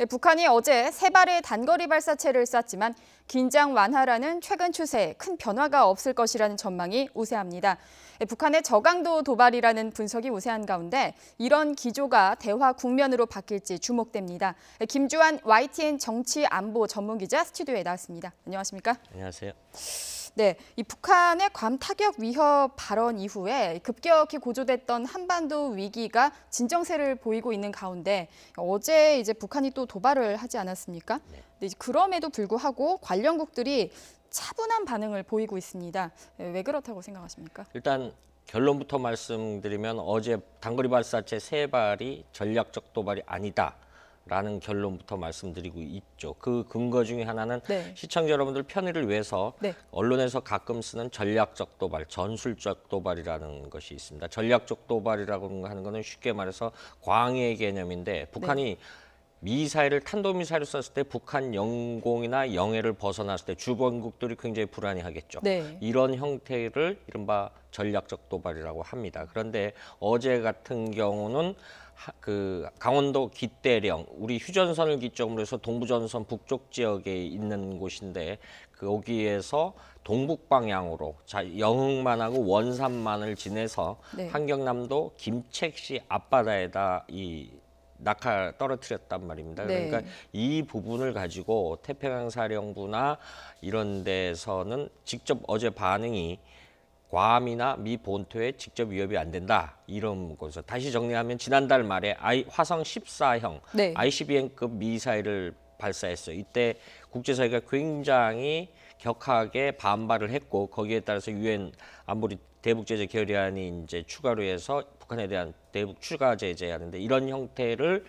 북한이 어제 3발의 단거리 발사체를 쐈지만 긴장 완화라는 최근 추세에 큰 변화가 없을 것이라는 전망이 우세합니다. 북한의 저강도 도발이라는 분석이 우세한 가운데 이런 기조가 대화 국면으로 바뀔지 주목됩니다. 김주환 YTN 정치안보 전문기자 스튜디오에 나왔습니다. 안녕하십니까? 안녕하세요. 네, 이 북한의 괌 타격 위협 발언 이후에 급격히 고조됐던 한반도 위기가 진정세를 보이고 있는 가운데 어제 이제 북한이 또 도발을 하지 않았습니까? 네. 근데 그럼에도 불구하고 관련국들이 차분한 반응을 보이고 있습니다. 왜 그렇다고 생각하십니까? 일단 결론부터 말씀드리면 어제 단거리 발사체 3발이 전략적 도발이 아니다라는 결론부터 말씀드리고 있죠. 그 근거 중에 하나는 시청자 여러분들 편의를 위해서 언론에서 가끔 쓰는 전략적 도발, 전술적 도발이라는 것이 있습니다. 전략적 도발이라고 하는 것은 쉽게 말해서 광해 개념인데 북한이 미사일을 탄도미사일을 쐈을 때 북한 영공이나 영해를 벗어났을 때 주변국들이 굉장히 불안해하겠죠. 이런 형태를 이른바 전략적 도발이라고 합니다. 그런데 어제 같은 경우는 그 강원도 기대령, 우리 휴전선을 기점으로 해서 동부전선 북쪽 지역에 있는 곳인데 거기에서 동북 방향으로 영흥만하고 원산만을 지내서 한경남도 김책시 앞바다에다 낙하 떨어뜨렸단 말입니다. 그러니까 이 부분을 가지고 태평양 사령부나 이런 데서는 직접 어제 반응이 괌이나 미 본토에 직접 위협이 안 된다. 이런 것을 다시 정리하면 지난달 말에 화성 14형 ICBM급 미사일을 발사했어요. 이때 국제사회가 굉장히 격하게 반발을 했고 거기에 따라서 유엔 안보리 대북 제재 결의안이 이제 추가로 해서 북한에 대한 대북 추가 제재하는데 이런 형태를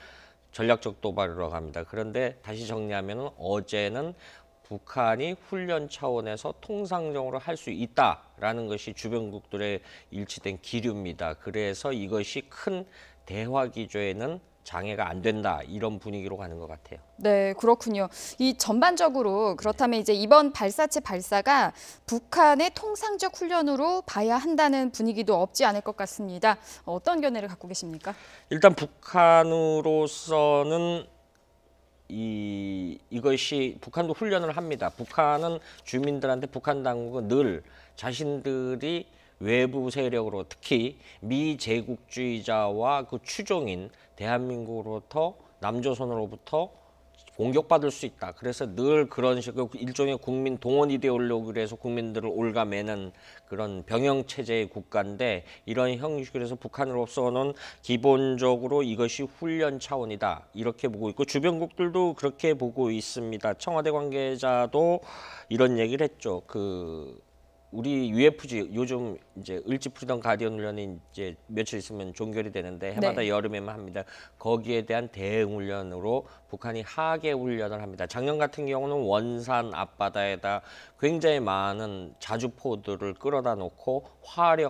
전략적 도발이라고 합니다. 그런데 다시 정리하면 어제는 북한이 훈련 차원에서 통상적으로 할 수 있다라는 것이 주변국들의 일치된 기류입니다. 그래서 이것이 큰 대화 기조에는 장애가 안 된다 이런 분위기로 가는 것 같아요. 네, 그렇군요. 이 전반적으로 그렇다면 이제 이번 발사체 발사가 북한의 통상적 훈련으로 봐야 한다는 분위기도 없지 않을 것 같습니다. 어떤 견해를 갖고 계십니까? 일단 북한으로서는 이것이 북한도 훈련을 합니다. 북한은 주민들한테 북한 당국은 늘 자신들이 외부 세력으로 특히 미제국주의자와 그 추종인 대한민국으로부터 남조선으로부터 공격받을 수 있다. 그래서 늘 그런 식으로 일종의 국민 동원 이데올로기로 해서 국민들을 옭아매는 그런 병영 체제의 국가인데 이런 형식으로 해서 북한으로서는 기본적으로 이것이 훈련 차원이다. 이렇게 보고 있고 주변국들도 그렇게 보고 있습니다. 청와대 관계자도 이런 얘기를 했죠. 우리 UFG 요즘 이제 을지푸리던 가디언 훈련이 이제 며칠 있으면 종결이 되는데 해마다 여름에만 합니다. 거기에 대한 대응 훈련으로 북한이 하계 훈련을 합니다. 작년 같은 경우는 원산 앞바다에다 굉장히 많은 자주포들을 끌어다 놓고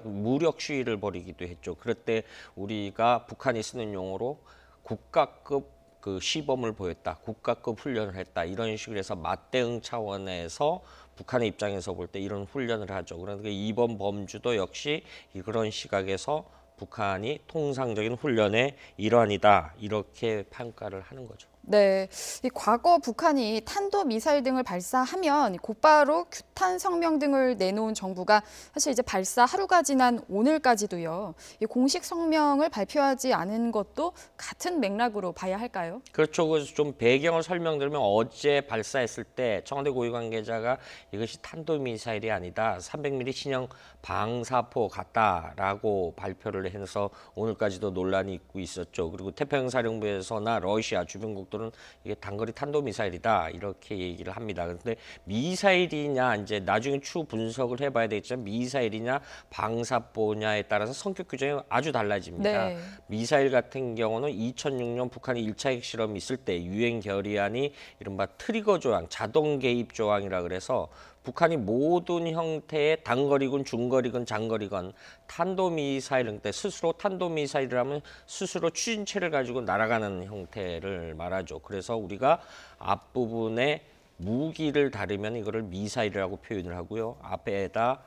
무력 시위를 벌이기도 했죠. 그럴 때 우리가 북한이 쓰는 용어로 국가급 시범을 보였다. 국가급 훈련을 했다. 이런 식으로 해서 맞대응 차원에서 북한의 입장에서 볼 때 이런 훈련을 하죠. 그러니까 이번 범주도 역시 그런 시각에서 북한이 통상적인 훈련의 일환이다. 이렇게 평가를 하는 거죠. 네, 과거 북한이 탄도미사일 등을 발사하면 곧바로 규탄 성명 등을 내놓은 정부가 사실 이제 발사 하루가 지난 오늘까지도요. 이 공식 성명을 발표하지 않은 것도 같은 맥락으로 봐야 할까요? 그렇죠. 그래서 좀 배경을 설명드리면 어제 발사했을 때 청와대 고위 관계자가 이것이 탄도미사일이 아니다. 300mm 신형 방사포 같다라고 발표를 해서 오늘까지도 논란이 있고 있었죠. 그리고 태평양 사령부에서나 러시아 주변국 들은 이게 단거리 탄도미사일이다 이렇게 얘기를 합니다. 그런데 미사일이냐 이제 나중에 추후 분석을 해봐야 되겠지만 미사일이냐 방사포냐에 따라서 성격 규정이 아주 달라집니다. 미사일 같은 경우는 2006년 북한이 1차 핵실험이 있을 때 유엔 결의안이 이른바 트리거 조항, 자동 개입 조항이라 그래서 북한이 모든 형태의 단거리건 중거리건 장거리건 탄도미사일 때 스스로 탄도미사일이라면 스스로 추진체를 가지고 날아가는 형태를 말하죠. 그래서 우리가 앞부분에 무기를 다루면 이거를 미사일이라고 표현을 하고요. 앞에다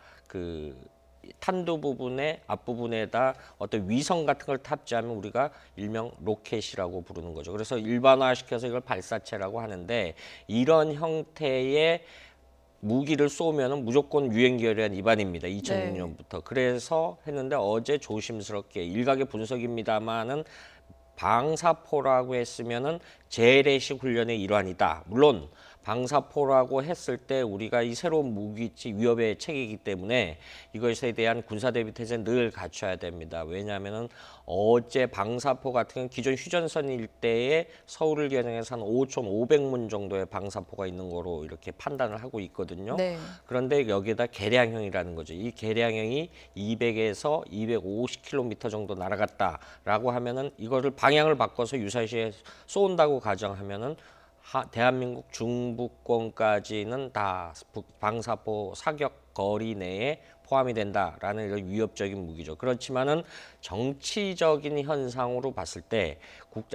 탄두 부분의 앞부분에다 어떤 위성 같은 걸 탑재하면 우리가 일명 로켓이라고 부르는 거죠. 그래서 일반화시켜서 이걸 발사체라고 하는데 이런 형태의 무기를 쏘면은 무조건 유엔결의안 위반입니다. 2006년부터. 그래서 했는데 어제 조심스럽게 일각의 분석입니다만은 방사포라고 했으면은 재래식 훈련의 일환이다. 물론 방사포라고 했을 때 우리가 이 새로운 무기치 위협의 체계이기 때문에 이것에 대한 군사 대비 태세는 늘 갖춰야 됩니다. 왜냐하면은 어제 방사포 같은 경우는 기존 휴전선 일대에 서울을 겨냥해서 한 5,500문 정도의 방사포가 있는 거로 이렇게 판단을 하고 있거든요. 네. 그런데 여기에다 개량형이라는 거죠. 이 개량형이 200에서 250km 정도 날아갔다라고 하면은 이거를 방향을 바꿔서 유사시에 쏜다고 가정하면은 대한민국 중부권까지는 다 방사포 사격 거리 내에 포함이 된다라는 이런 위협적인 무기죠. 그렇지만은 정치적인 현상으로 봤을 때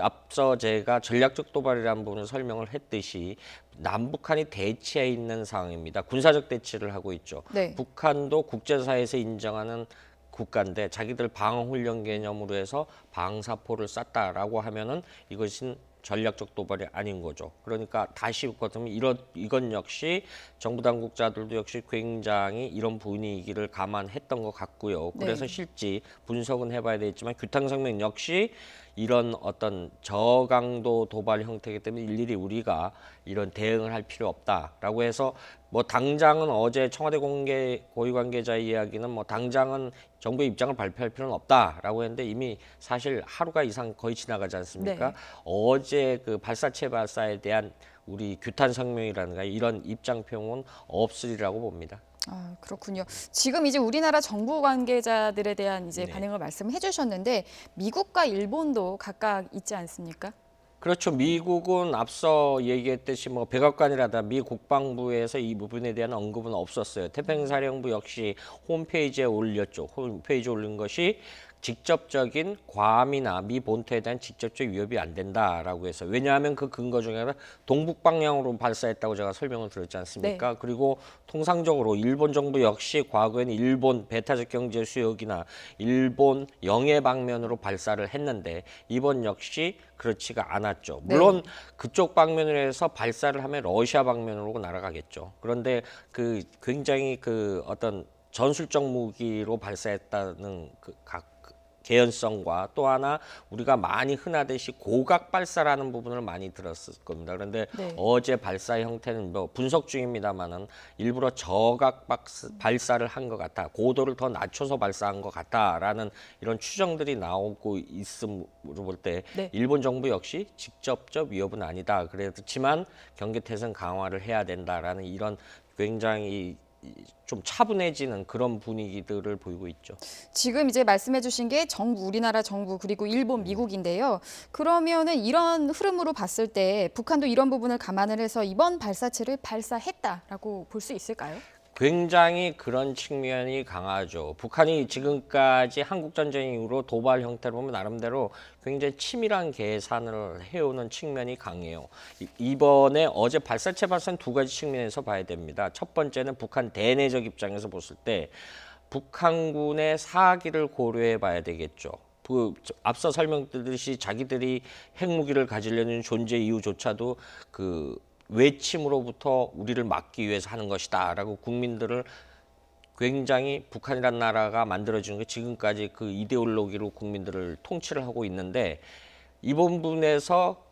앞서 제가 전략적 도발이라는 부분을 설명을 했듯이 남북한이 대치해 있는 상황입니다. 군사적 대치를 하고 있죠. 네. 북한도 국제사회에서 인정하는 국가인데 자기들 방어훈련 개념으로 해서 방사포를 쐈다라고 하면은 이것은 전략적 도발이 아닌 거죠. 그러니까 다시 묻거든요. 이건 역시 정부 당국자들도 역시 굉장히 이런 분위기를 감안했던 것 같고요. 그래서 네. 실제 분석은 해봐야 되겠지만 규탄성명 역시 이런 어떤 저강도 도발 형태이기 때문에 일일이 우리가 이런 대응을 할 필요 없다라고 해서 뭐 당장은 어제 청와대 고위 관계자 이야기는 뭐 당장은 정부의 입장을 발표할 필요는 없다라고 했는데 이미 사실 하루가 이상 거의 지나가지 않습니까? 네. 어제 그 발사체 발사에 대한 우리 규탄 성명이라든가 이런 입장 표명은 없으리라고 봅니다. 아, 그렇군요. 지금 이제 우리나라 정부 관계자들에 대한 이제 네. 반응을 말씀해 주셨는데 미국과 일본도 각각 있지 않습니까? 그렇죠. 미국은 앞서 얘기했듯이 뭐 백악관이라다 미 국방부에서 이 부분에 대한 언급은 없었어요. 태평사령부 역시 홈페이지에 올렸죠. 홈페이지에 올린 것이 직접적인 괌이나 미 본토에 대한 직접적 위협이 안 된다라고 해서 왜냐하면 그 근거 중에 하나 동북 방향으로 발사했다고 제가 설명을 드렸지 않습니까? 네. 그리고 통상적으로 일본 정부 역시 과거에는 일본 배타적 경제 수역이나 일본 영해 방면으로 발사를 했는데 이번 역시 그렇지가 않았죠. 물론 그쪽 방면으로 해서 발사를 하면 러시아 방면으로 날아가겠죠. 그런데 그 굉장히 그 어떤 전술적 무기로 발사했다는 개연성과 또 하나 우리가 많이 흔하듯이 고각 발사라는 부분을 많이 들었을 겁니다. 그런데 네. 어제 발사 형태는 뭐 분석 중입니다만은 일부러 저각 발사를 한 것 같아, 고도를 더 낮춰서 발사한 것 같다라는 이런 추정들이 나오고 있음으로 볼 때 네. 일본 정부 역시 직접적 위협은 아니다. 그렇지만 경계태세 강화를 해야 된다라는 이런 굉장히 좀 차분해지는 그런 분위기들을 보이고 있죠. 지금 이제 말씀해 주신 게 정부, 우리나라 정부 그리고 일본, 미국인데요. 그러면은 이런 흐름으로 봤을 때 북한도 이런 부분을 감안을 해서 이번 발사체를 발사했다라고 볼 수 있을까요? 굉장히 그런 측면이 강하죠. 북한이 지금까지 한국전쟁 이후로 도발 형태를 보면 나름대로 굉장히 치밀한 계산을 해오는 측면이 강해요. 이번에 어제 발사체 발사는 두 가지 측면에서 봐야 됩니다. 첫 번째는 북한 대내적 입장에서 봤을 때 북한군의 사기를 고려해 봐야 되겠죠. 앞서 설명드렸듯이 자기들이 핵무기를 가지려는 존재 이유조차도 그 외침으로부터 우리를 막기 위해서 하는 것이다라고 국민들을 굉장히 북한이란 나라가 만들어지는 게 지금까지 그 이데올로기로 국민들을 통치를 하고 있는데 이 부분에서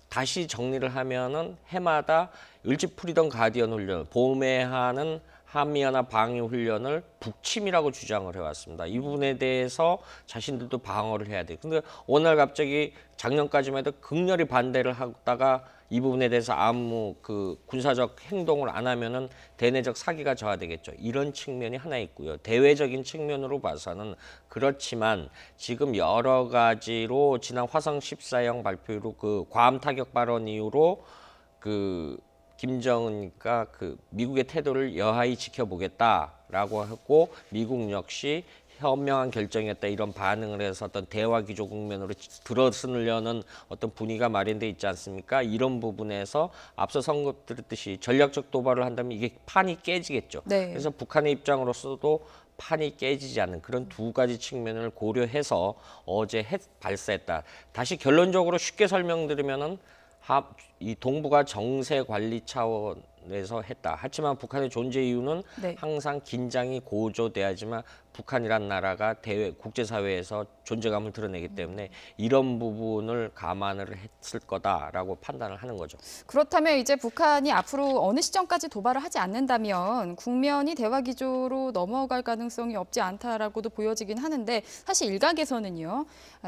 다시 정리를 하면은 해마다 일찍 프리덤 가디언 훈련, 봄에 하는 한미연합 방위 훈련을 북침이라고 주장을 해왔습니다. 이 부분에 대해서 자신들도 방어를 해야 돼요. 근데 어느 날 갑자기 작년까지만 해도 극렬히 반대를 하다가 이 부분에 대해서 아무 그 군사적 행동을 안 하면은 대내적 사기가 저하되겠죠. 이런 측면이 하나 있고요. 대외적인 측면으로 봐서는 그렇지만 지금 여러 가지로 지난 화성 14형 발표 이후로 그 괌 타격 발언 이후로 그 김정은과 그 미국의 태도를 여하히 지켜보겠다라고 했고 미국 역시 현명한 결정이었다 이런 반응을 해서 어떤 대화 기조 국면으로 들어서려는 어떤 분위기가 마련돼 있지 않습니까? 이런 부분에서 앞서 선급 드렸듯이 전략적 도발을 한다면 이게 판이 깨지겠죠. 네. 그래서 북한의 입장으로서도 판이 깨지지 않는 그런 두 가지 측면을 고려해서 어제 발사했다. 다시 결론적으로 쉽게 설명드리면은 이 동북아 정세 관리 차원에서 했다. 하지만 북한의 존재 이유는 네. 항상 긴장이 고조돼야지만 북한이란 나라가 국제사회에서 존재감을 드러내기 때문에 이런 부분을 감안을 했을 거다라고 판단을 하는 거죠. 그렇다면 이제 북한이 앞으로 어느 시점까지 도발을 하지 않는다면 국면이 대화 기조로 넘어갈 가능성이 없지 않다라고도 보여지긴 하는데 사실 일각에서는요.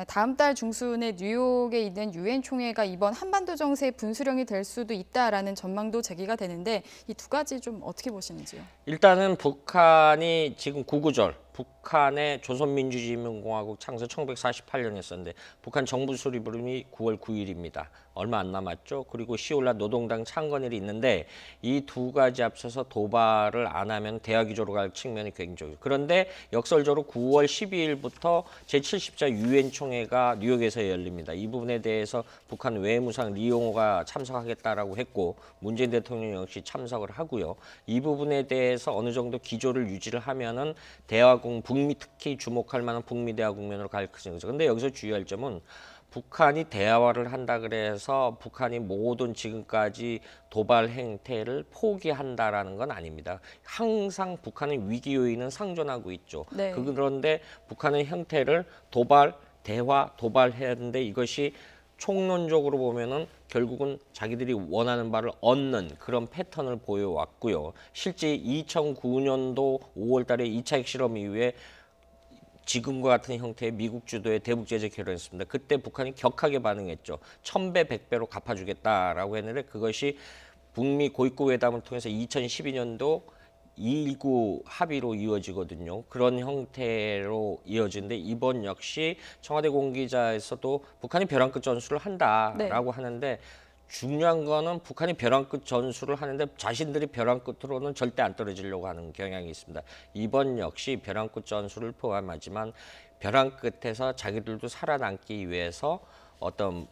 다음 달 중순에 뉴욕에 있는 유엔 총회가 이번 한반도 정세의 분수령이 될 수도 있다라는 전망도 제기가 되는데 이 두 가지 좀 어떻게 보시는지요? 일단은 북한이 지금 구구절 북한의 조선민주주의인민공화국 창설 1948년에 했었는데 북한 정부 수립일이 9월 9일입니다. 얼마 안 남았죠. 그리고 10월날 노동당 창건일이 있는데 이 두 가지 앞서서 도발을 안 하면 대화 기조로 갈 측면이 굉장히 그런데 역설적으로 9월 12일부터 제70차 유엔 총회가 뉴욕에서 열립니다. 이 부분에 대해서 북한 외무상 리용호가 참석하겠다라고 했고 문재인 대통령 역시 참석을 하고요. 이 부분에 대해서 어느 정도 기조를 유지를 하면은 북미 특히 주목할 만한 북미 대화 국면으로 갈 것이죠. 근데 여기서 주의할 점은 북한이 대화를 한다 그래서 북한이 모든 지금까지 도발 행태를 포기한다라는 건 아닙니다. 항상 북한의 위기 요인은 상존하고 있죠. 네. 그런데 북한의 형태를 도발해야 하는데 이것이 총론적으로 보면은 결국은 자기들이 원하는 바를 얻는 그런 패턴을 보여왔고요. 실제 2009년도 5월 달에 2차 핵실험 이후에 지금과 같은 형태의 미국 주도의 대북 제재 결정했습니다. 그때 북한이 격하게 반응했죠. 1000배, 100배로 갚아주겠다라고 했는데 그것이 북미 고위급 회담을 통해서 2012년도 2.19 합의로 이어지거든요. 그런 형태로 이어지는데 이번 역시 청와대 공기자에서도 북한이 벼랑 끝 전술을 한다라고 하는데 중요한 거는 북한이 벼랑 끝 전술을 하는데 자신들이 벼랑 끝으로는 절대 안 떨어지려고 하는 경향이 있습니다. 이번 역시 벼랑 끝 전술을 포함하지만 벼랑 끝에서 자기들도 살아남기 위해서 어떤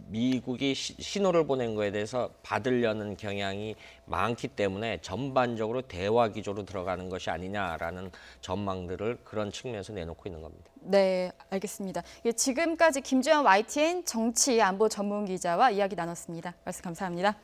미국이 신호를 보낸 거에 대해서 받으려는 경향이 많기 때문에 전반적으로 대화 기조로 들어가는 것이 아니냐라는 전망들을 그런 측면에서 내놓고 있는 겁니다. 네, 알겠습니다. 지금까지 김주현 YTN 정치 안보 전문 기자와 이야기 나눴습니다. 말씀 감사합니다.